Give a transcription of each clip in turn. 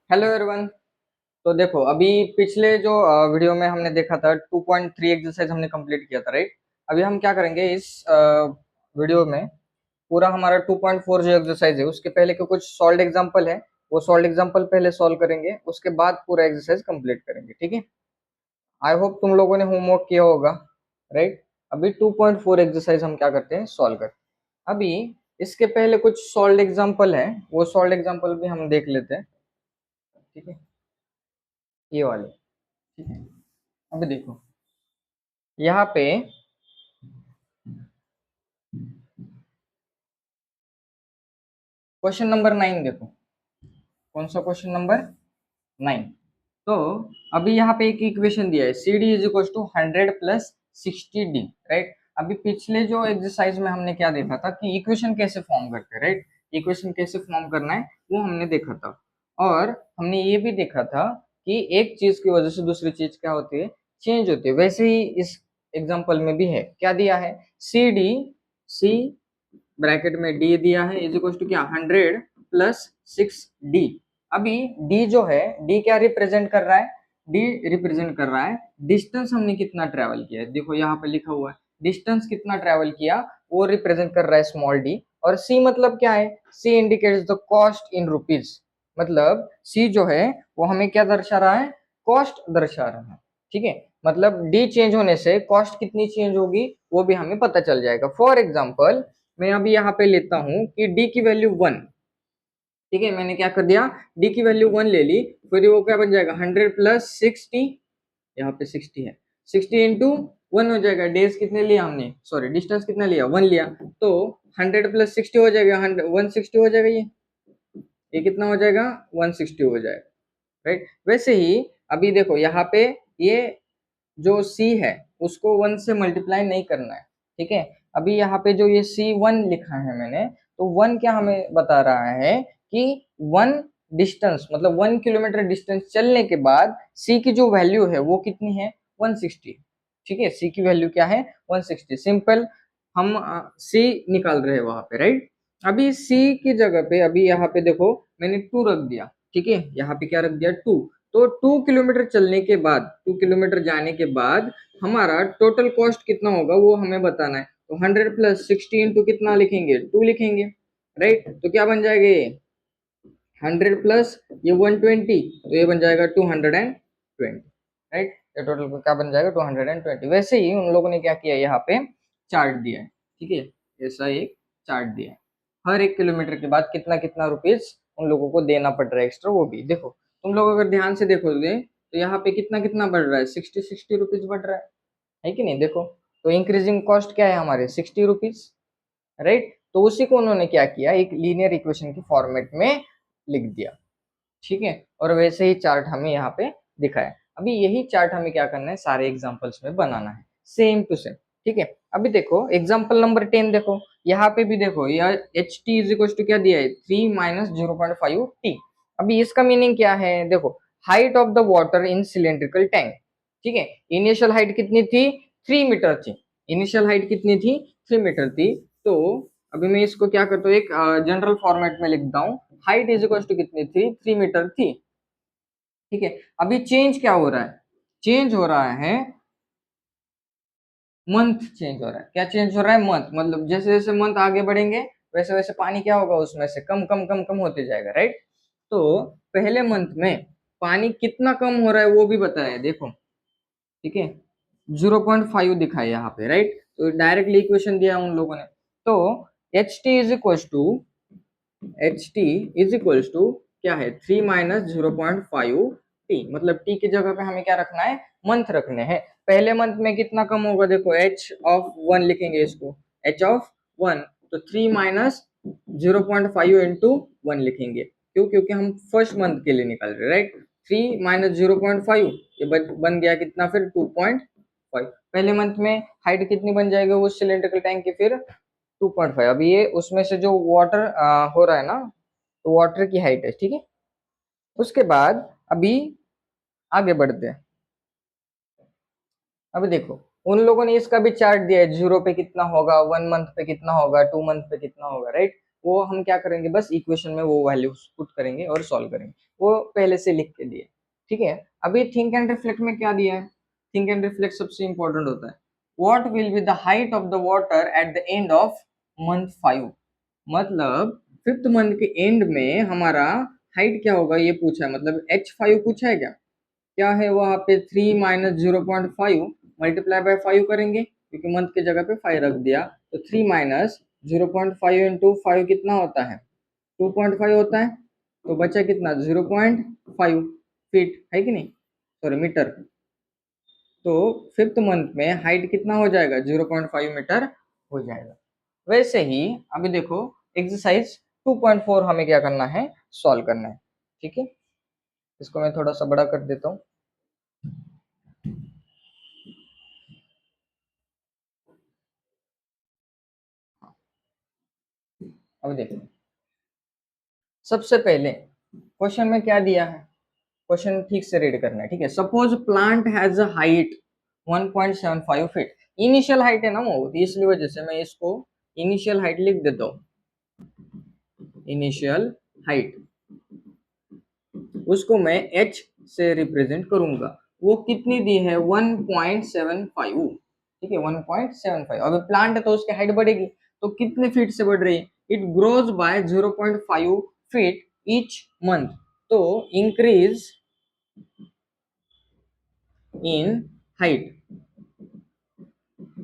Hello everyone. तो देखो अभी पिछले जो वीडियो में हमने देखा था 2.3 एक्सरसाइज हमने कंप्लीट किया था, राइट। अभी हम क्या करेंगे इस वीडियो में, पूरा हमारा 2.4 जो एक्सरसाइज है उसके पहले के कुछ सॉल्व एग्जांपल है, वो सॉल्व एग्जांपल पहले सॉल्व करेंगे, उसके बाद पूरा एक्सरसाइज कंप्लीट करेंगे, ठीक है। आई होप तुम लोगों ने होमवर्क किया होगा, राइट। अभी 2.4 एक्सरसाइज हम क्या करते हैं, सॉल्व करते हैं। अभी इसके पहले कुछ सॉल्व एग्जांपल है, वो सॉल्व एग्जांपल भी हम देख लेते हैं, ठीक है। ये वाले, ठीक है। अभी देखो यहाँ पे क्वेश्चन नंबर 9 देखो, कौन सा क्वेश्चन नंबर 9। तो अभी यहाँ पे एक इक्वेशन दिया है, C D is equal to 100 + 60 D, right. अभी पिछले जो एक्सरसाइज में हमने क्या देखा था कि इक्वेशन कैसे फॉर्म करते हैं, राइट। इक्वेशन कैसे फॉर्म करना है वो हमने देखा था, और हमने ये भी देखा था कि एक चीज की वजह से दूसरी चीज क्या होती है, चेंज होती है। वैसे ही इस एग्जाम्पल में भी है, क्या दिया है, सी डी, सी ब्रैकेट में डी दिया है इज इक्वल टू क्या, 100 + 6 डी। अभी डी जो है, डी क्या रिप्रेजेंट कर रहा है, डी रिप्रेजेंट कर रहा है डिस्टेंस हमने कितना ट्रेवल किया है। देखो यहाँ पे लिखा हुआ है डिस्टेंस कितना ट्रेवल किया, वो रिप्रेजेंट कर रहा है स्मॉल डी। और सी मतलब क्या है, C indicates the cost in rupees, मतलब सी जो है वो हमें क्या दर्शा रहा है, कॉस्ट दर्शा रहा है, ठीक है। मतलब डी चेंज होने से कॉस्ट कितनी चेंज होगी वो भी हमें पता चल जाएगा। फॉर एग्जाम्पल मैं अभी यहाँ पे लेता हूँ कि डी की वैल्यू 1, ठीक है। मैंने क्या कर दिया, डी की वैल्यू 1 ले ली, फिर वो क्या बन जाएगा 100 + 60, यहाँ पे 60 है, 60 इंटू 1 हो जाएगा। डेज कितने लिया हमने, सॉरी डिस्टेंस कितना लिया, 1 लिया, तो 100 + 60 हो जाएगा, 160 हो जाएगा। ये कितना हो जाएगा, 160 हो जाएगा, राइट। वैसे ही अभी देखो यहाँ पे ये जो c है उसको 1 से मल्टीप्लाई नहीं करना है, ठीक है। अभी यहाँ पे जो ये C1 लिखा है मैंने, तो 1 क्या हमें बता रहा है कि 1 डिस्टेंस, मतलब 1 किलोमीटर डिस्टेंस चलने के बाद c की जो वैल्यू है वो कितनी है, 160, ठीक है। c की वैल्यू क्या है, 160। सिंपल, हम c निकाल रहे हैं वहां पे, राइट। अभी c की जगह पे अभी यहाँ पे देखो मैंने 2 रख दिया, ठीक है। यहाँ पे क्या रख दिया, 2। तो 2 किलोमीटर चलने के बाद, 2 किलोमीटर जाने के बाद हमारा टोटल कॉस्ट कितना होगा वो हमें बताना है। तो 100 + 60 इंटू कितना लिखेंगे, 2 लिखेंगे, राइट। तो क्या बन जाएगा ये 100 प्लस ये 120, तो ये बन जाएगा 220, राइट। ये टोटल क्या बन जाएगा 220। वैसे ही उन लोगों ने क्या किया, यहाँ पे चार्ट दिया है, ठीक है। ऐसा एक चार्ट दिया है, हर 1 किलोमीटर के बाद कितना कितना रुपीज उन लोगों को देना पड़ रहा है एक्स्ट्रा, वो भी देखो। तुम लोग अगर ध्यान से देखोगे तो यहाँ पे कितना कितना बढ़ रहा है, 60 बढ़ रहा है कि नहीं, देखो। तो इंक्रीजिंग कॉस्ट क्या है हमारे, 60 रुपीज, राइट। तो उसी को उन्होंने क्या किया, एक लीनियर इक्वेशन के फॉर्मेट में लिख दिया, ठीक है। और वैसे ही चार्ट हमें यहाँ पे दिखाया। अभी यही चार्ट हमें क्या करना है, सारे एग्जांपल्स में बनाना है, सेम टू सेम, ठीक है। अभी देखो एग्जांपल नंबर 10 देखो, यहाँ पे भी देखो यह H T is equal to क्या दिया है, 3 - 0.5 टी। अभी इसका मीनिंग क्या है, देखो height of the water in cylindrical tank, ठीक है। इनिशियल हाइट कितनी थी, 3 मीटर थी। इनिशियल हाइट कितनी थी, 3 मीटर थी। तो अभी मैं इसको क्या करता हूँ, एक जनरल फॉर्मेट में लिखता हूँ, हाइट इज इक्वल टू कितनी थी, 3 मीटर थी, ठीक है। अभी चेंज क्या हो रहा है, चेंज हो रहा है मंथ, चेंज हो रहा है, क्या चेंज हो रहा है, मंथ। मतलब जैसे जैसे मंथ आगे बढ़ेंगे वैसे वैसे पानी क्या होगा उसमें से कम कम कम कम होते जाएगा, राइट। तो पहले मंथ में पानी कितना कम हो रहा है वो भी बताया, देखो, ठीक है। 0.5 दिखा है यहाँ पे, राइट। तो डायरेक्टली इक्वेशन दिया उन लोगों ने। तो H T is equal to क्या है, 3 - 0.5 टी। मतलब टी की जगह पे हमें क्या रखना है, मंथ रखने हैं। पहले मंथ में कितना कम होगा, देखो एच ऑफ 1 लिखेंगे इसको, एच ऑफ 1, तो 3 - 0.5 इंटू 1 लिखेंगे। क्यों, क्योंकि हम फर्स्ट मंथ के लिए निकाल रहे, राइट। 3 - 0.5, ये बन गया कितना फिर 2.5। पहले मंथ में हाइट कितनी बन जाएगी उस सिलेंड्रिकल टैंक की, फिर 2.5। अभी ये उसमें से जो वाटर हो रहा है ना, तो वाटर की हाइट है, ठीक है। उसके बाद अभी आगे बढ़ते हैं। अभी देखो उन लोगों ने इसका भी चार्ट दिया है, 0 पे कितना होगा, 1 मंथ पे कितना होगा, 2 मंथ पे कितना होगा, राइट। वो हम क्या करेंगे, बस इक्वेशन में वो वैल्यूज पुट करेंगे और सॉल्व करेंगे, वो पहले से लिख के दिए। ठीक है, अभी थिंक एंड रिफ्लेक्ट में क्या दिया है, थिंक एंड रिफ्लेक्ट सबसे इंपॉर्टेंट होता है। What will be the height of the water at the end of month 5, मतलब फिफ्थ मंथ के एंड में हमारा हाइट क्या होगा ये पूछा है, मतलब H5 पूछा है क्या, क्या है वहां पे 3 माइनस 0.5 मल्टीप्लाई बाय 5 करेंगे, क्योंकि मंथ के जगह पे 5 रख दिया, तो 3 माइनस 0.5 इंटू 5 कितना होता है, 2.5 होता है, तो बचा कितना 0.5 फीट, है कि नहीं, सॉरी मीटर। तो फिफ्थ मंथ में हाइट कितना हो जाएगा, 0.5 मीटर हो जाएगा। वैसे ही अभी देखो एक्सरसाइज 2.4 हमें क्या करना है, सॉल्व करना है। ठीक है, इसको मैं थोड़ा सा बड़ा कर देता हूँ। अब देखो सबसे पहले क्वेश्चन में क्या दिया है, क्वेश्चन ठीक से रीड करना है। ठीक है, suppose plant has a height 1.75 feet, initial height है ना वो, तो इसलिए वजह से मैं इसको इनिशियल हाइट लिख देता हूँ, इनिशियल हाइट, उसको मैं h से रिप्रेजेंट करूंगा। वो कितनी दी है 1.75, ठीक है 1.75। अभी प्लांट है तो उसकी हाइट बढ़ेगी, तो कितने फीट से बढ़ रही है, it grows by 0.5 feet each month, तो increase in height,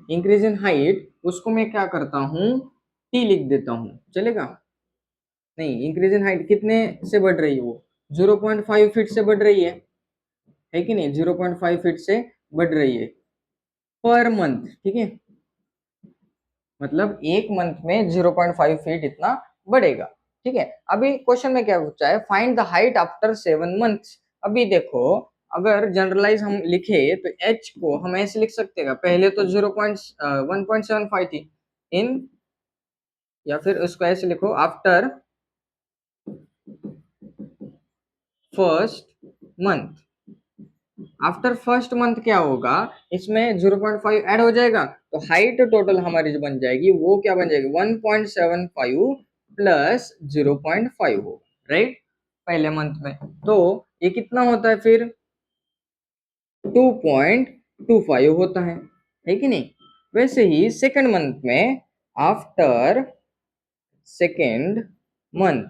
increase in height उसको मैं क्या करता हूँ t लिख देता हूँ, चलेगा, नहीं इंक्रीज इन हाइट कितने से बढ़ रही है वो 0.5 फीट से बढ़ रही है कि नहीं, 0.5 फीट से बढ़ रही है पर मंथ। ठीक है, मतलब एक मंथ में 0.5 फीट इतना बढ़ेगा। ठीक है, अभी क्वेश्चन में क्या पूछा है, find the height after 7 months. अभी देखो अगर जनरलाइज हम लिखे तो h को हम ऐसे लिख सकते हैं, पहले तो 1.75 थी इन, या फिर उसको ऐसे लिखो after first month, after first month क्या होगा, इसमें 0.5 ऐड हो जाएगा, तो हाइट टोटल हमारी जो बन जाएगी वो क्या बन जाएगी 1.75 प्लस 0.5 हो, राइट, पहले मंथ में, तो ये कितना होता है फिर 2.25 होता है कि नहीं। वैसे ही सेकंड मंथ में after second month,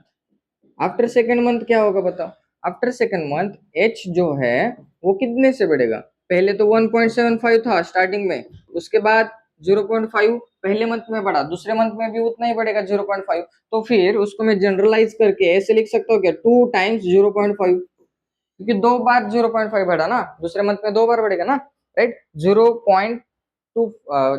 after second month क्या होगा बताओ, आफ्टर सेकेंड मंथ एच जो है वो कितने से बढ़ेगा, पहले तो 1.75 था स्टार्टिंग में, उसके बाद 0.5 पहले मंथ में बढ़ा, दूसरे मंथ में भी उतना ही बढ़ेगा 0.5, तो फिर उसको मैं जनरलाइज करके ऐसे लिख सकता हूँ क्या 2 टाइम्स 0.5, क्योंकि दो बार 0.5 बढ़ा ना, दूसरे मंथ में दो बार बढ़ेगा ना, राइट, 0.2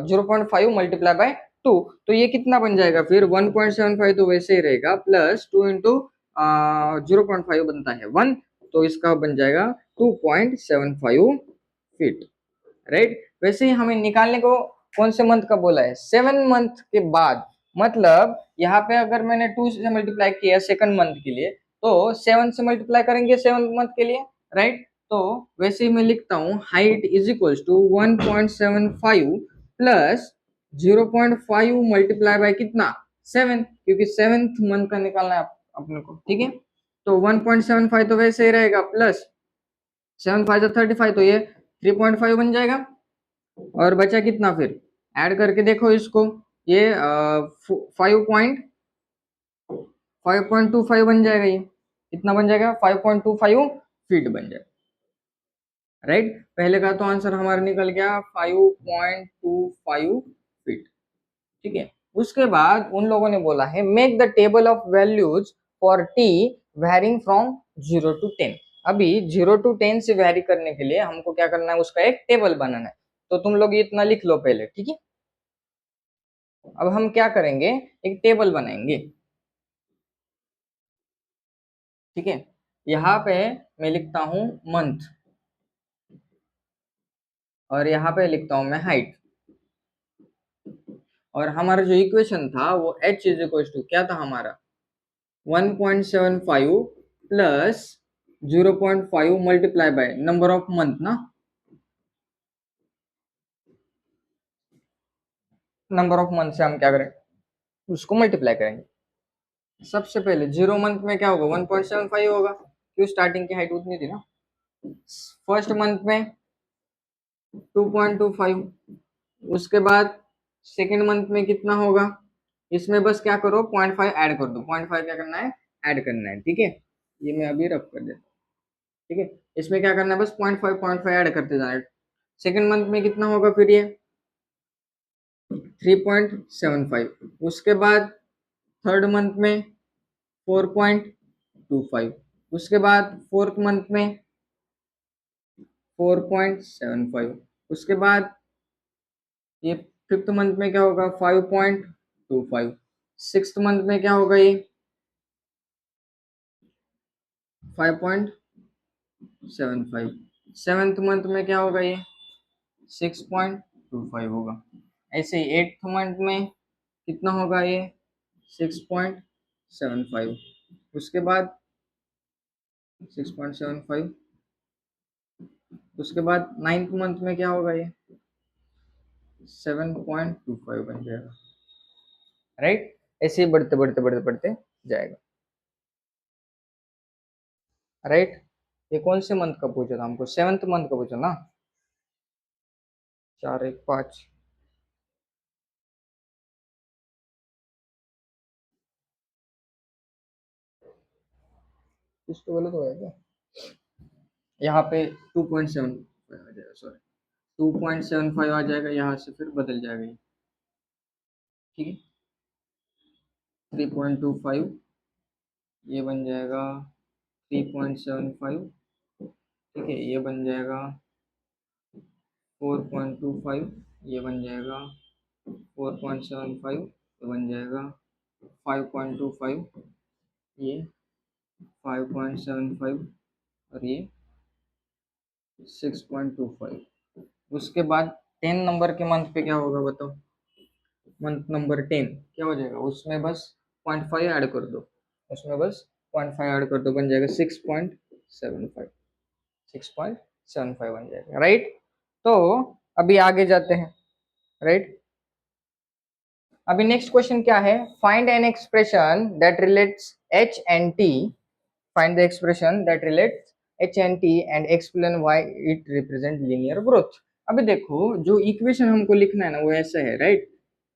0.5 मल्टीप्लाई बाय 2, तो ये कितना बन जाएगा फिर 1.75, तो वैसे ही रहेगा प्लस 2 इंटू 0.5 बनता है 1, तो इसका बन जाएगा 2.75 फीट, राइट। वैसे ही हमें निकालने को कौन से मंथ का बोला है, 7 मंथ के बाद, मतलब यहाँ पे अगर मैंने 2 से मल्टीप्लाई किया सेकंड मंथ के लिए, तो 7 से मल्टीप्लाई करेंगे 7 मंथ के लिए, राइट, तो वैसे ही मैं लिखता हूँ height is equal to 1.75 plus 0.5 multiply by कितना 7, क्योंकि 7th मंथ का निकालना है अपने को। ठीक है, तो 1.75 तो वैसे ही रहेगा प्लस 7 5 35, तो ये 3.5 बन जाएगा, और बचा कितना फिर, ऐड करके देखो इसको, ये 5.25 बन जाएगा, ये कितना बन जाएगा 5.25 फीट बन जाएगा, राइट। पहले का तो आंसर हमारा निकल गया 5.25 फीट। ठीक है, उसके बाद उन लोगों ने बोला है make the table of values for T varying from 0 to 10। अभी 0 to 10 से वेरी करने के लिए हमको क्या करना है, उसका एक टेबल बनाना है, तो तुम लोग इतना लिख लो पहले। ठीक है, अब हम क्या करेंगे, एक टेबल बनाएंगे। ठीक है, यहाँ पे मैं लिखता हूँ मंथ, और यहाँ पे लिखता हूँ मैं हाइट, और हमारा जो इक्वेशन था वो h इज इक्वल टू क्या था हमारा 1.75 plus 0.5 multiply by number of month ना, नंबर ऑफ मंथ से हम क्या करें, उसको मल्टीप्लाई करेंगे। सबसे पहले 0 मंथ में क्या होगा, 1.75 होगा, क्यों स्टार्टिंग की हाइट उतनी थी ना। फर्स्ट मंथ में 2.25, उसके बाद सेकेंड मंथ में कितना होगा, इसमें बस क्या करो 0.5 ऐड कर दो, 0.5 क्या करना है, ऐड करना है, ठीक है। ये मैं अभी रफ कर देता हूँ, ठीक है। इसमें क्या करना है, बस 0.5 ऐड करते जाना है। सेकेंड मंथ में कितना होगा फिर ये 3.75, उसके बाद थर्ड मंथ में 4.25, उसके बाद फोर्थ मंथ में 4.75, उसके बाद ये फिफ्थ मंथ में क्या होगा 5.25, सिक्स्थ मंथ में क्या होगा ये 5.75, सेवेंथ मंथ में क्या होगा ये 6.25 होगा। ऐसे ही एट्थ मंथ में कितना होगा ये 6.75, उसके बाद 6.75, उसके बाद नाइन्थ मंथ में क्या होगा ये 7.25 बन जाएगा, राइट। ऐसे ही बढ़ते बढ़ते बढ़ते बढ़ते जाएगा, राइट। ये कौन से मंथ का पूछा था हमको, सेवंथ मंथ का पूछा ना, 4 1 5। कुछ तो गलत हो गया क्या, यहाँ पे 2.75 आ जाएगा, सॉरी 2.75 आ जाएगा, यहाँ से फिर बदल जाएगा ये, ठीक है। 3.25 ये बन जाएगा 3.75, ठीक है, ये बन जाएगा 4.25, ये बन जाएगा 4.75, ये बन जाएगा 5.25, ये 5.75, और ये 6.25। उसके बाद 10 नंबर के मंथ पे क्या होगा बताओ, मंथ नंबर 10 क्या हो जाएगा, उसमें बस 0.5 ऐड कर दो, उसमें बस 0.5 ऐड कर दो, बन जाएगा 6.75, 6.75 बन जाएगा, राइट। तो अभी आगे जाते हैं, राइट। अभी नेक्स्ट क्वेश्चन क्या है, find an expression that relates H and T, find the expression that relates H and T and explain why it represent linear growth. अभी देखो जो इक्वेशन हमको लिखना है ना वो ऐसा है, राइट।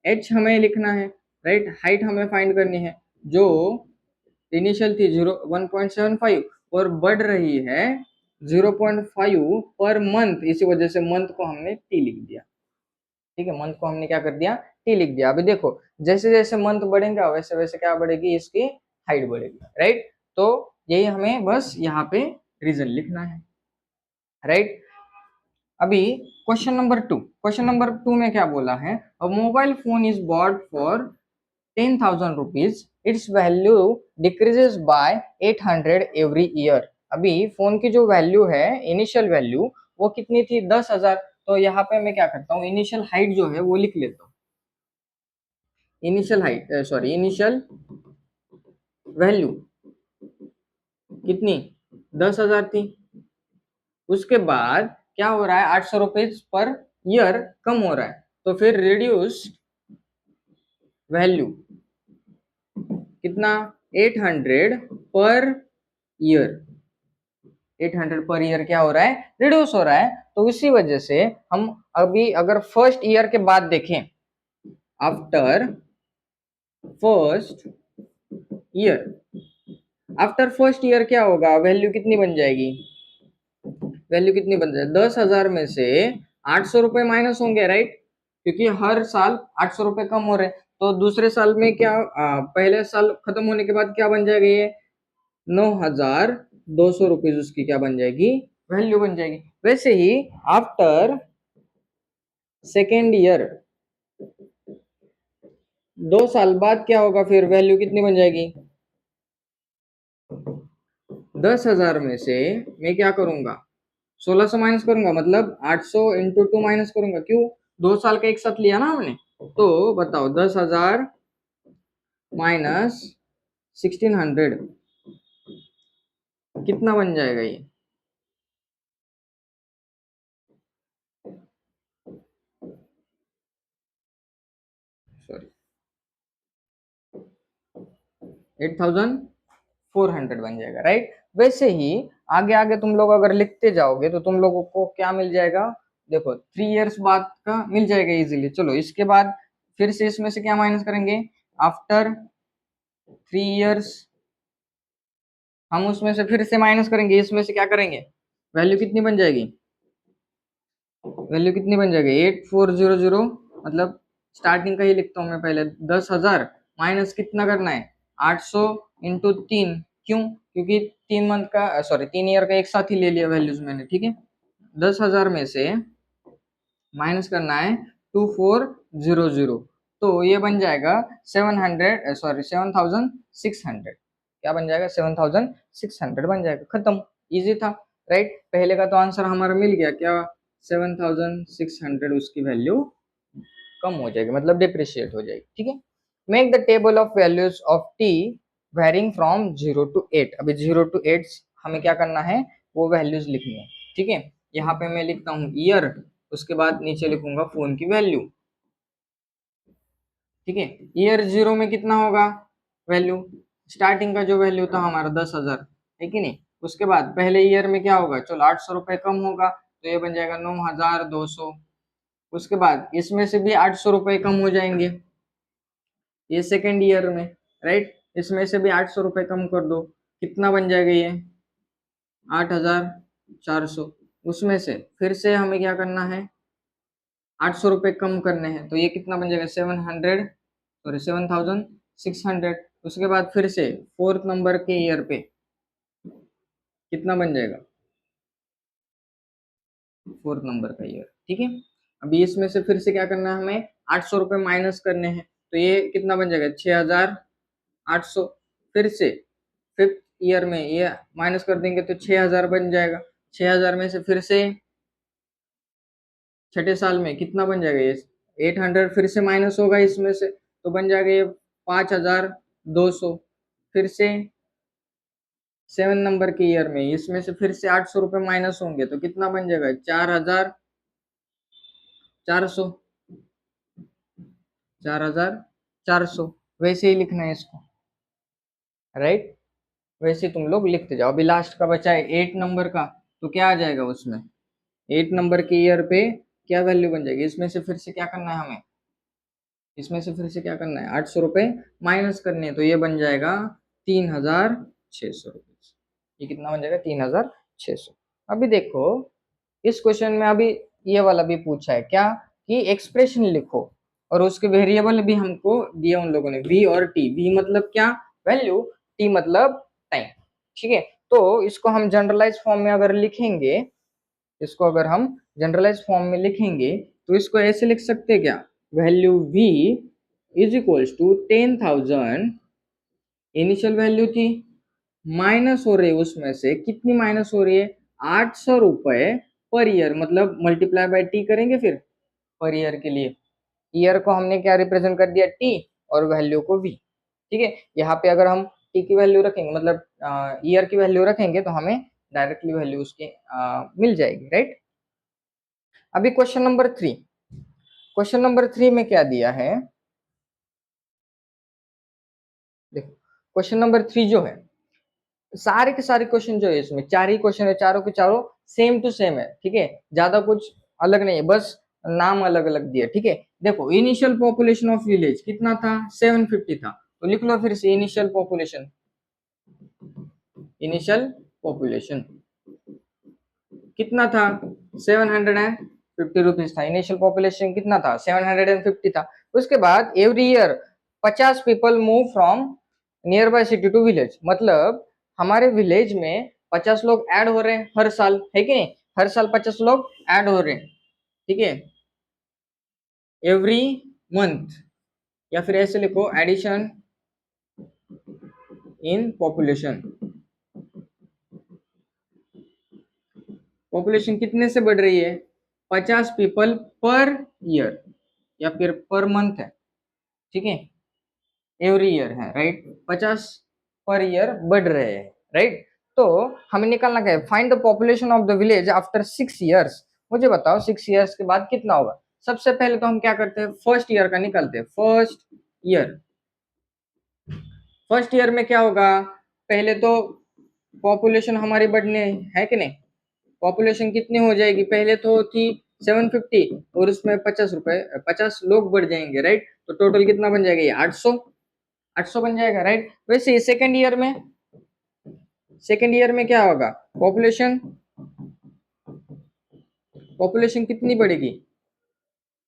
एच हमें लिखना है, राइट, हाइट हमें फाइंड करनी है, जो इनिशियल थी 1.75 और बढ़ रही है 0.5 पर मंथ, इसी वजह से मंथ को हमने टी लिख दिया, ठीक है। मंथ को हमने क्या कर दिया, टी लिख दिया। अभी देखो जैसे जैसे मंथ बढ़ेगा वैसे वैसे क्या बढ़ेगी, इसकी हाइट बढ़ेगी, राइट। तो यही हमें बस यहाँ पे रीजन लिखना है, राइट। अभी क्वेश्चन नंबर 2 में क्या बोला है, अ mobile phone is bought for 10,000 rupees, it's value decreases by 800 every year. अभी फोन की जो वैल्यू है, इनिशियल वैल्यू वो कितनी थी 10,000, तो यहाँ पे मैं क्या करता हूँ, इनिशियल हाइट जो है वो लिख लेता हूँ। Initial height, sorry initial value कितनी 10,000 थी, उसके बाद क्या हो रहा है 800 रुपीज पर ईयर कम हो रहा है, तो फिर रिड्यूस्ड वैल्यू कितना 800 पर ईयर, 800 पर ईयर क्या हो रहा है, रिड्यूस हो रहा है। तो इसी वजह से हम अभी अगर फर्स्ट ईयर के बाद देखें, after first year, after first year क्या होगा, वैल्यू कितनी बन जाएगी, वैल्यू कितनी बन जाएगी 10,000 में से 800 रुपए माइनस होंगे, राइट, क्योंकि हर साल 800 रुपए कम हो रहे हैं। तो दूसरे साल में क्या पहले साल खत्म होने के बाद क्या बन जाएगा, ये 9,200 रुपीज उसकी क्या बन जाएगी, वैल्यू बन जाएगी। वैसे ही आफ्टर सेकेंड ईयर, 2 साल बाद क्या होगा, फिर वैल्यू कितनी बन जाएगी, 10,000 में से मैं क्या करूंगा 1600 माइनस करूंगा, मतलब 800 इंटू 2 माइनस करूंगा, क्यों 2 साल का एक साथ लिया ना हमने। तो बताओ 10,000 माइनस 1600 कितना बन जाएगा ये, सॉरी 8400 बन जाएगा, राइट। वैसे ही आगे आगे तुम लोग अगर लिखते जाओगे तो तुम लोगों को क्या मिल जाएगा, देखो 3 इयर्स बाद का मिल जाएगा इजीली। चलो इसके बाद फिर से इसमें से क्या माइनस करेंगे, आफ्टर 3 इयर्स हम उसमें से फिर से माइनस करेंगे, इसमें से क्या करेंगे, वैल्यू कितनी बन जाएगी, वैल्यू कितनी बन जाएगी 8400, मतलब स्टार्टिंग का ही लिखता हूँ मैं पहले, 10,000 माइनस कितना करना है 800 इंटू 3, क्यों, क्योंकि 3 मंथ का सॉरी 3 ईयर का एक साथ ही ले लिया वैल्यूज मैंने, ठीक है। 10,000 में से माइनस करना है 2400, तो ये बन जाएगा 7600, क्या बन जाएगा 7600 बन जाएगा, खत्म, इजी था, राइट। पहले का तो आंसर हमारा मिल गया, क्या 7600 उसकी वैल्यू कम हो जाएगी, मतलब डिप्रिशिएट हो जाएगी, ठीक है। Make the table of values of T varying from 0 to 8, अभी 0 to 8 हमें क्या करना है, वो वैल्यूज लिखनी है, ठीक है। यहाँ पे मैं लिखता हूँ ईयर, उसके बाद नीचे लिखूंगा फोन की वैल्यू, ठीक है। ईयर 0 में कितना होगा वैल्यू, स्टार्टिंग का जो वैल्यू था हमारा 10,000 है कि नहीं, उसके बाद पहले ईयर में क्या होगा, चलो 800 रुपए कम होगा तो ये बन जाएगा 9,200, उसके बाद इसमें से भी 800 रुपए कम हो जाएंगे ये सेकेंड ईयर में, राइट, इसमें से भी 800 रुपए कम कर दो, कितना बन जाएगा ये 8,400, उसमें से फिर से हमें क्या करना है 800 रुपए कम करने हैं, तो ये कितना बन जाएगा 7,600, उसके बाद फिर से फोर्थ नंबर के ईयर पे कितना बन जाएगा, फोर्थ नंबर का ईयर, ठीक है। अभी इसमें से फिर से क्या करना है हमें 800 रुपए माइनस करने हैं, तो ये कितना बन जाएगा 6,800, फिर से फिफ्थ ईयर में ये माइनस कर देंगे तो 6,000 बन जाएगा, 6,000 में से फिर से छठे साल में कितना बन जाएगा ये 800, फिर से माइनस होगा इसमें से तो बन जाएगा ये 5,200, फिर से 7 नंबर के ईयर में इसमें से फिर से 800 रुपए माइनस होंगे तो कितना बन जाएगा 4,400, 4,400, वैसे ही लिखना है इसको, राइट। वैसे तुम लोग लिखते जाओ। अभी लास्ट का बचा है 8 नंबर का, तो क्या आ जाएगा उसमें 8 नंबर के ईयर पे क्या वैल्यू बन जाएगी, इसमें से फिर से क्या करना है हमें, इसमें से फिर से क्या करना है 800 रुपए माइनस करने हैं, तो ये बन जाएगा 3,600 रुपये, ये कितना बन जाएगा 3,600। अभी देखो इस क्वेश्चन में अभी ये वाला भी पूछा है क्या, कि एक्सप्रेशन लिखो और उसके वेरिएबल भी हमको दिए उन लोगों ने, v और t, v मतलब क्या वैल्यू, t मतलब टाइम, ठीक है। तो इसको हम जनरलाइज फॉर्म में अगर लिखेंगे, इसको अगर हम जनरलाइज फॉर्म में लिखेंगे तो इसको ऐसे लिख सकते हैं क्या, value v is equals to 10,000 initial value थी, माइनस हो रही है उसमें से कितनी माइनस हो रही है 800 रुपए पर ईयर, मतलब मल्टीप्लाई बाय टी करेंगे फिर पर ईयर के लिए, ईयर को हमने क्या रिप्रेजेंट कर दिया टी और वैल्यू को वी, ठीक है। यहाँ पे अगर हम टी की वैल्यू रखेंगे मतलब ईयर की वैल्यू रखेंगे तो हमें डायरेक्टली वैल्यू उसके मिल जाएगी, राइट। अभी क्वेश्चन नंबर 3 में क्या दिया है, देखो क्वेश्चन नंबर 3 जो है, सारे के सारे क्वेश्चन जो है इसमें 4 ही क्वेश्चन है, चारों के चारों सेम टू सेम है, ठीक है, ज्यादा कुछ अलग नहीं है, बस नाम अलग अलग दिया, ठीक है। देखो इनिशियल पॉपुलेशन ऑफ विलेज कितना था 750 था, तो लिख लो फिर से इनिशियल पॉपुलेशन कितना था 750 रुपीज था, इनिशियल पॉपुलेशन कितना था 750 था। उसके बाद every year 50 people move from nearby city to village, मतलब हमारे विलेज में 50 लोग ऐड हो रहे हैं हर साल, है कि नहीं, हर साल 50 लोग ऐड हो रहे हैं, ठीक है, एवरी मंथ, या फिर ऐसे लिखो एडिशन इन पॉपुलेशन, पॉपुलेशन कितने से बढ़ रही है 50 पीपल पर ईयर या फिर पर मंथ है, ठीक है, एवरी ईयर है, राइट, 50 पर ईयर बढ़ रहे हैं, राइट। तो हमें निकालना क्या है, find the population of the village after 6 years, मुझे बताओ 6 इयर्स के बाद कितना होगा। सबसे पहले तो हम क्या करते हैं फर्स्ट ईयर का निकालते हैं, फर्स्ट ईयर फर्स्ट ईयर में क्या होगा, पहले तो पॉपुलेशन हमारी बढ़ने है कि नहीं, पॉपुलेशन कितनी हो जाएगी, पहले तो थी 750 और उसमें 50 रुपए 50 लोग बढ़ जाएंगे, राइट, तो टोटल कितना बन जाएगा, ये 800 बन जाएगा, राइट। वैसे सेकेंड ईयर में क्या होगा, पॉपुलेशन पॉपुलेशन कितनी बढ़ेगी,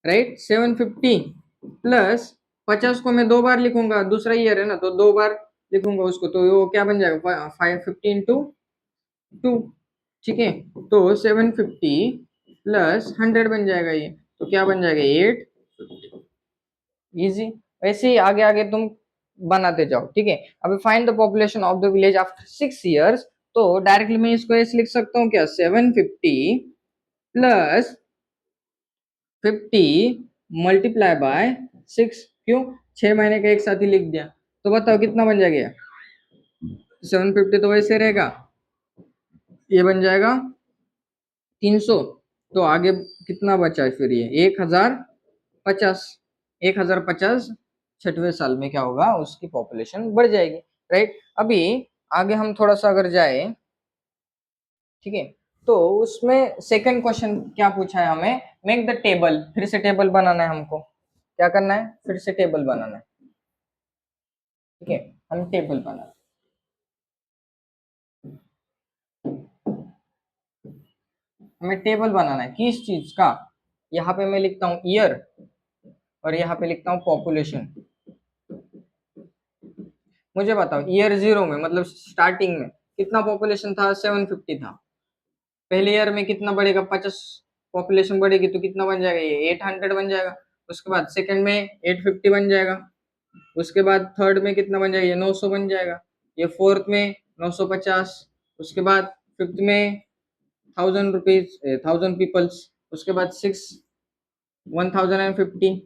राइट, 750 प्लस 50 को मैं दो बार लिखूंगा, दूसरा ईयर है ना तो दो बार लिखूंगा उसको, तो वो क्या बन जाएगा 550 इंटू 2, ठीक है, तो 750 प्लस 100 बन जाएगा ये, तो क्या बन जाएगा 850, इजी। वैसे ही आगे आगे तुम बनाते जाओ, ठीक है। अभी find the population of the village after 6 years, तो डायरेक्टली मैं इसको ऐसे लिख सकता हूँ क्या, 750 प्लस 50 मल्टीप्लाई बाय 6, क्यों, 6 महीने का एक साथ ही लिख दिया, तो बताओ कितना बन जाएगा, 750 तो वैसे रहेगा, ये बन जाएगा 300, तो आगे कितना बचा है फिर, ये 1050, 1050 छठवें साल में क्या होगा, उसकी पॉपुलेशन बढ़ जाएगी, राइट। अभी आगे हम थोड़ा सा अगर जाए, ठीक है, तो उसमें सेकंड क्वेश्चन क्या पूछा है हमें, मेक द टेबल, फिर से टेबल बनाना है हमको, क्या करना है, फिर से टेबल बनाना है, ठीक है, हम टेबल बना, हमें टेबल बनाना है किस चीज का, यहाँ पे मैं लिखता हूँ ईयर और यहाँ पे लिखता हूँ पॉपुलेशन। मुझे बताओ ईयर 0 में मतलब स्टार्टिंग में कितना पॉपुलेशन था, 750 था, पहले ईयर में कितना बढ़ेगा, 50 पॉपुलेशन बढ़ेगी तो कितना बन जाएगा, ये 800 बन जाएगा, उसके बाद सेकंड में 850 बन जाएगा, उसके बाद थर्ड में कितना बन जाएगा, ये 900 बन जाएगा, ये फोर्थ में 950, उसके बाद फिफ्थ में 1000 रुपीज 1000 पीपल्स, उसके बाद 1050,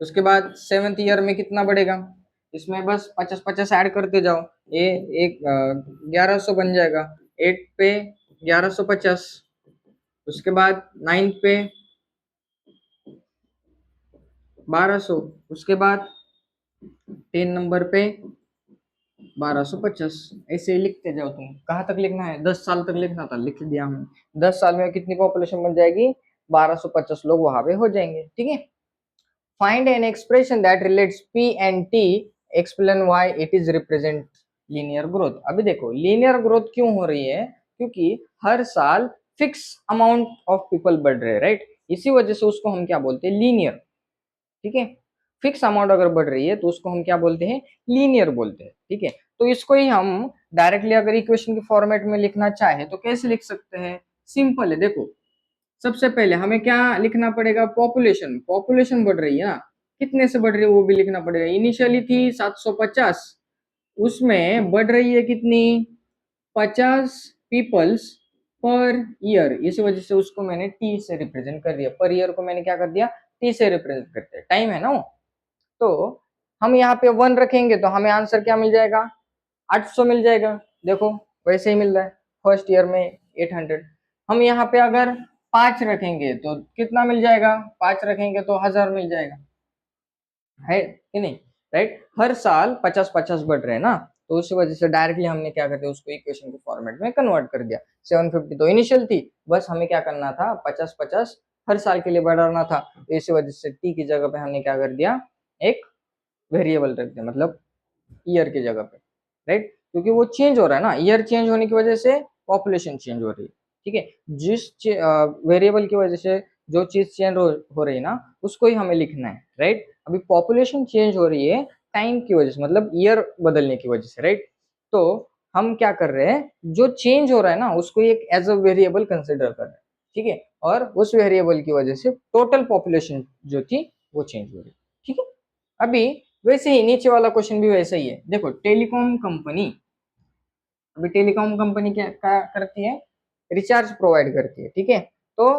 उसके बाद सेवेंथ ईयर में कितना बढ़ेगा, इसमें बस 50 50 ऐड करते जाओ, ये एक 1100 बन जाएगा, 8 पे 1150, उसके बाद 9 पे 1200, उसके बाद 10 नंबर पे 1250, ऐसे ही लिखते जाओ, तुम कहाँ तक लिखना है, 10 साल तक लिखना था, लिख दिया हमने, 10 साल में कितनी पॉपुलेशन बन जाएगी, 1250 लोग वहां पे हो जाएंगे, ठीक है। Find an expression that relates P and T. Explain why it is represent linear growth. अभी देखो linear growth क्यों हो रही है, क्योंकि हर साल फिक्स अमाउंट ऑफ पीपल बढ़ रहे हैं, राइट, इसी वजह से उसको हम क्या बोलते हैं, लीनियर, ठीक है। फिक्स अमाउंट अगर बढ़ रही है तो उसको हम क्या बोलते हैं, लीनियर बोलते हैं, ठीक है। तो इसको ही हम डायरेक्टली अगर इक्वेशन के फॉर्मेट में लिखना चाहे तो कैसे लिख सकते हैं, सिंपल है, देखो सबसे पहले हमें क्या लिखना पड़ेगा, पॉपुलेशन, पॉपुलेशन बढ़ रही है ना, कितने से बढ़ रही है वो भी लिखना पड़ेगा, इनिशियली थी 750, उसमें बढ़ रही है कितनी, 50 पीपल्स पर ईयर, इस वजह से उसको मैंने टी से रिप्रेजेंट कर दिया, पर ईयर को मैंने क्या कर दिया, टी से रिप्रेजेंट करते हैं, टाइम है ना वो। तो हम यहाँ पे 1 रखेंगे तो हमें आंसर क्या मिल जाएगा, 800 मिल जाएगा, देखो वैसे ही मिल रहा है, फर्स्ट ईयर में 800। हम यहाँ पे अगर 5 रखेंगे तो कितना मिल जाएगा, 5 रखेंगे तो 1000 मिल जाएगा, है कि नहीं, राइट, हर साल 50 50 बढ़ रहे हैं ना, तो उस वजह से डायरेक्टली हमने क्या कर दिया, उसको इक्वेशन के फॉर्मेट में कन्वर्ट कर दिया, 750 तो इनिशियल थी, बस हमें क्या करना था, 50 50 हर साल के लिए बढ़ाना था, तो इसी वजह से टी की जगह पे हमने क्या कर दिया, एक वेरिएबल रख दिया, मतलब ईयर की जगह पे, राइट, क्योंकि वो चेंज हो रहा है ना, ईयर चेंज होने की वजह से पॉपुलेशन चेंज हो रही है, ठीक है, जिस वेरिएबल की वजह से जो चीज चेंज हो रही है ना, उसको ही हमें लिखना है, राइट। अभी पॉपुलेशन चेंज हो रही है टाइम की वजह से, मतलब ईयर बदलने की वजह से, राइट, तो हम क्या कर रहे हैं, जो चेंज हो रहा है ना उसको एक एज अ वेरिएबल कंसिडर कर रहे हैं, ठीक है, और उस वेरिएबल की वजह से टोटल पॉपुलेशन जो थी वो चेंज हो रही है, ठीक है। अभी वैसे ही नीचे वाला क्वेश्चन भी वैसा ही है, देखो टेलीकॉम कंपनी, अभी टेलीकॉम कंपनी क्या करती है, रिचार्ज प्रोवाइड करती है, ठीक है, तो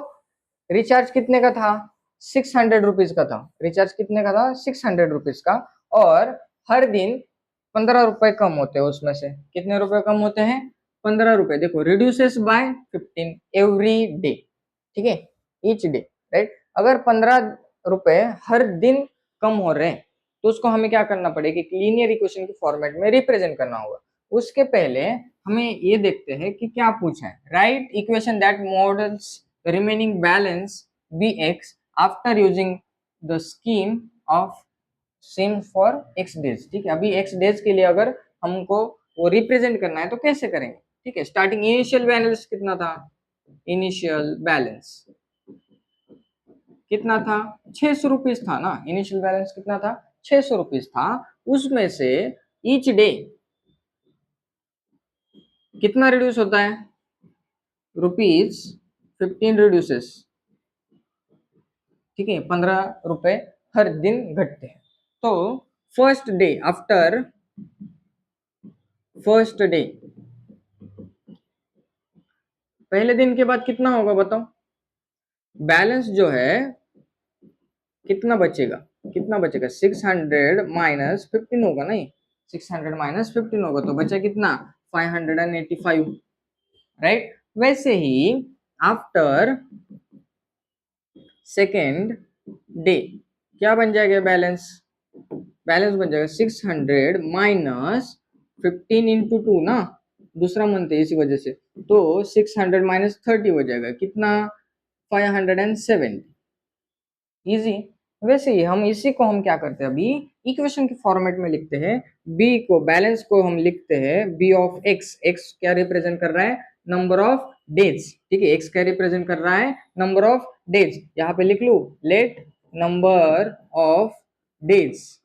रिचार्ज कितने का था, 600 रुपीज का था, रिचार्ज कितने का था, 600 रुपीज का, और हर दिन 15 रुपए कम होते हैं, उसमें से कितने रुपए कम होते हैं, 15 रुपए, देखो रिड्यूसेस बाय 15 एवरी डे, ठीक है, ईच डे, राइट, अगर 15 रुपए हर दिन कम हो रहे हैं तो उसको हमें क्या करना पड़ेगा, कि लीनियर इक्वेशन के फॉर्मेट में रिप्रेजेंट करना होगा। उसके पहले हमें ये देखते हैं कि क्या पूछा है। Right equation that models remaining balance B X after using the scheme of same for X days. ठीक है, अभी एक्स डेज के लिए अगर हमको वो रिप्रेजेंट करना है तो कैसे करेंगे। ठीक है, स्टार्टिंग इनिशियल बैलेंस कितना था, इनिशियल बैलेंस कितना था, 600 रुपीज था ना। इनिशियल बैलेंस कितना था, 600 रुपीज था। उसमें से ईच डे कितना रिड्यूस होता है, ₹15 रिड्यूसेस। ठीक है, 15 रुपए हर दिन घटते हैं। तो first day after first day, पहले दिन के बाद कितना होगा बताओ, बैलेंस जो है कितना बचेगा, कितना बचेगा, 600 - 15 होगा नहीं, 600 - 15 होगा तो बचा कितना, 585। राइट, वैसे ही आफ्टर सेकेंड डे क्या बन जाएगा बैलेंस, बैलेंस बन जाएगा 600 - 15 × 2 ना, दूसरा मंथ है इसी वजह से, तो 600 - 30 हो जाएगा कितना, 570। इजी। वैसे ही हम इसी को हम क्या करते हैं, अभी इक्वेशन के फॉर्मेट में लिखते हैं। बी को, बैलेंस को हम लिखते हैं बी ऑफ एक्स। एक्स क्या रिप्रेजेंट कर रहा है, नंबर ऑफ डेज। ठीक है, एक्स क्या रिप्रेजेंट कर रहा है, नंबर ऑफ डेज। यहाँ पे लिख लू, let number of days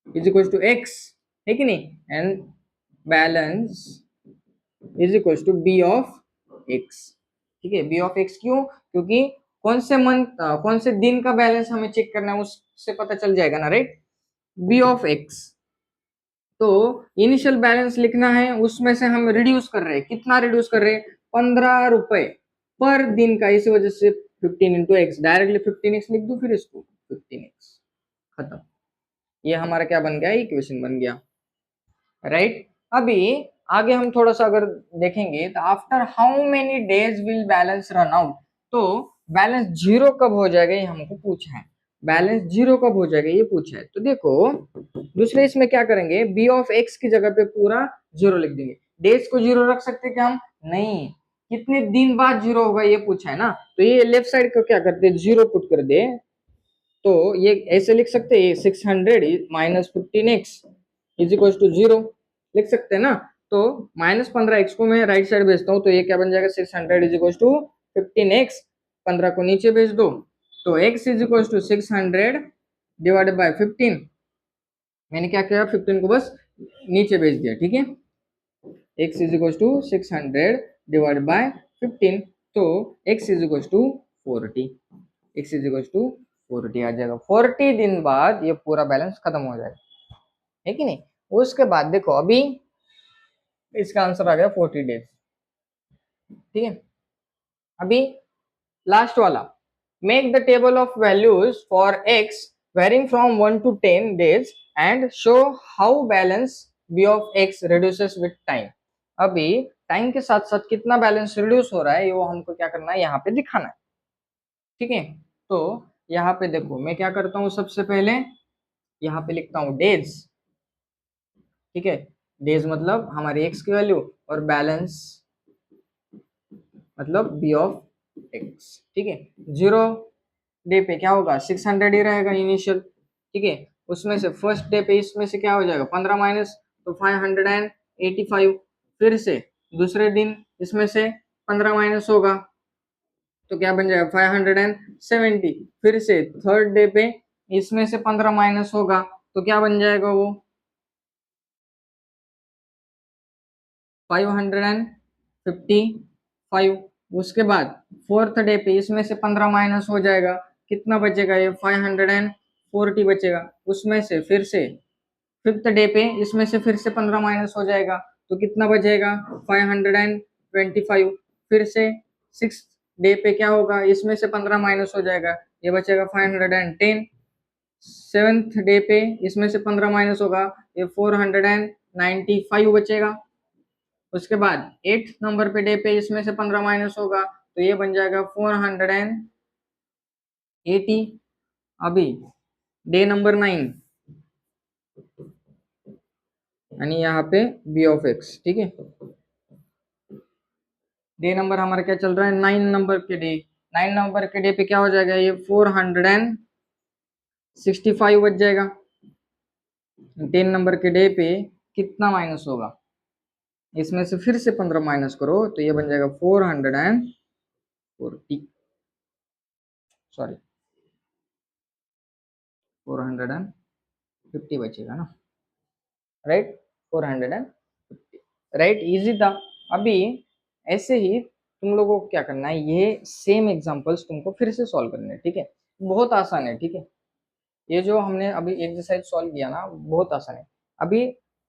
is equal to X, है कि नहीं, and balance is equal to B of X. ठीक है, बी ऑफ एक्स क्यों, क्योंकि कौन से मंथ कौन से दिन का बैलेंस हमें चेक करना है उससे पता चल जाएगा ना, राइट। बी ऑफ एक्स, तो इनिशियल बैलेंस लिखना है, उसमें से हम रिड्यूस कर रहे हैं, कितना रिड्यूस कर रहे हैं, 15 रुपए पर दिन का, इसी वजह से 15 × एक्स, डायरेक्टली 15x लिख दू, फिर इसको 15x, खत्म। ये हमारा क्या बन गया, इक्वेशन बन गया। राइट, अभी आगे हम थोड़ा सा अगर देखेंगे तो after how many days will balance run out, तो बैलेंस जीरो कब हो जाएगा ये हमको पूछा है। बैलेंस जीरो कब हो जाएगा ये पूछा है, तो देखो दूसरे इसमें क्या करेंगे, बी ऑफ एक्स की जगह पे पूरा जीरो लिख देंगे। डेज को जीरो रख सकते क्या हम, नहीं, कितने दिन बाद जीरो होगा ये पूछा है ना, तो ये लेफ्ट साइड को क्या करते हैं, जीरो पुट कर दे, तो ये ऐसे लिख सकते हैं, 600 - 15x is equal to zero, लिख सकते हैं ना। तो -15x को मैं राइट साइड भेजता हूँ, तो ये क्या बन जाएगा, 600 इज इक्वल टू 15x, 15 को नीचे भेज दो, तो x is equal to 600 divided by 15। मैंने क्या किया, 15 को बस नीचे भेज दिया। ठीक है, x is equal to 600 divided by 15, तो x is equal to 40, x is equal to 40 आ जाएगा। 40 दिन बाद ये पूरा बैलेंस खत्म हो जाएगा, है कि नहीं। उसके बाद देखो अभी इसका आंसर आ गया 40 डेज। ठीक है, अभी लास्ट वाला, make the table of values for x varying from 1 to 10 days and show how balance b of x reduces with time. अभी टाइम के साथ साथ कितना बैलेंस रिड्यूस हो रहा है ये वो हमको क्या करना है, यहाँ पे दिखाना है। ठीक है, तो यहाँ पे देखो मैं क्या करता हूँ, सबसे पहले यहाँ पे लिखता हूँ डेज। ठीक है, डेज मतलब हमारी एक्स की वैल्यू, और बैलेंस मतलब बी ऑफ एक्स। ठीक है, जीरो डे पे क्या होगा, 600 ही रहेगा इनिशियल। ठीक है, उसमें से फर्स्ट डे पे इसमें से क्या हो जाएगा, 15 माइनस, तो 585। फिर से दूसरे दिन इसमें से 15 माइनस होगा, तो क्या बन जाएगा, 570। फिर से थर्ड डे पे इसमें से 15 माइनस होगा, तो क्या बन जाएगा वो 555। उसके बाद फोर्थ डे पे इसमें से 15 माइनस हो जाएगा, कितना बचेगा, ये 540 बचेगा। उसमें से फिर से फिफ्थ डे पे इसमें से फिर से 15 माइनस हो जाएगा, तो कितना बचेगा, 525। फिर से सिक्स डे पे क्या होगा, इसमें से 15 माइनस हो जाएगा, ये बचेगा 510। सेवेंथ डे पे इसमें से 15 माइनस होगा, ये 495 बचेगा। उसके बाद 8 नंबर पे डे पे इसमें से 15 माइनस होगा, तो ये बन जाएगा 480। अभी डे नंबर 9, यानी यहाँ पे बी ऑफ एक्स, ठीक है। डे नंबर हमारा क्या चल रहा है, 9 नंबर के डे पे क्या हो जाएगा, ये 465 बच जाएगा। 10 नंबर के डे पे कितना माइनस होगा, इसमें से फिर से 15 माइनस करो तो ये बन जाएगा 440, सॉरी 450 बचेगा ना, राइट। 450, राइट, इजी था। अभी ऐसे ही तुम लोगों को क्या करना है, ये सेम एग्जांपल्स तुमको फिर से सॉल्व करने हैं, ठीक है। बहुत आसान है, ठीक है। ये जो हमने अभी एक्सरसाइज सॉल्व किया ना, बहुत आसान है। अभी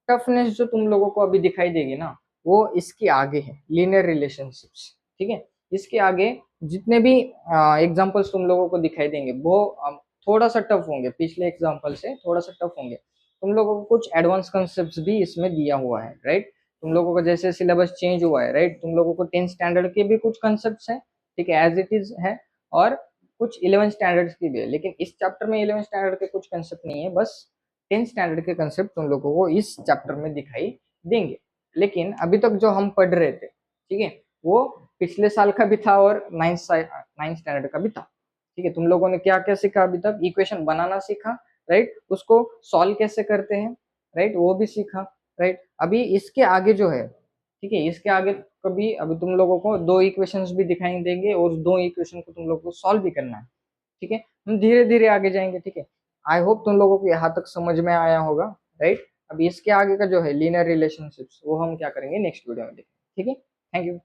टफनेस जो तुम लोगों को अभी दिखाई देगी ना, वो इसके आगे है, लीनियर रिलेशनशिप्स, ठीक है। इसके आगे जितने भी एग्जांपल्स तुम लोगों को दिखाई देंगे वो थोड़ा सा टफ होंगे, पिछले एग्जांपल से थोड़ा सा टफ होंगे। तुम लोगों को कुछ एडवांस कॉन्सेप्ट्स भी इसमें दिया हुआ है, राइट। तुम लोगों का जैसे सिलेबस चेंज हुआ है, राइट, तुम लोगों को 10th स्टैंडर्ड के भी कुछ कॉन्सेप्ट्स हैं, ठीक है, एज इट इज है। और कुछ 11 स्टैंडर्ड्स की भी है, लेकिन इस चैप्टर में 11 स्टैंडर्ड के कुछ कंसेप्ट नहीं है, बस 10 स्टैंडर्ड के कंसेप्ट तुम लोगों को इस चैप्टर में दिखाई देंगे। लेकिन अभी तक जो हम पढ़ रहे थे, ठीक है, वो पिछले साल का भी था और 9th स्टैंडर्ड का भी था, ठीक है। तुम लोगों ने क्या क्या सीखा अभी तक, इक्वेशन बनाना सीखा, राइट, उसको सॉल्व कैसे करते हैं, राइट, वो भी सीखा, राइट। अभी इसके आगे जो है, ठीक है, इसके आगे कभी अभी तुम लोगों को दो इक्वेशंस भी दिखाई देंगे और उस दो इक्वेशन को तुम लोगों को सॉल्व भी करना है, ठीक है। हम धीरे धीरे आगे जाएंगे, ठीक है। आई होप तुम लोगों को यहाँ तक समझ में आया होगा, राइट। अभी इसके आगे का जो है लीनियर रिलेशनशिप्स, वो हम क्या करेंगे नेक्स्ट वीडियो में देखेंगे, ठीक है। Thank you.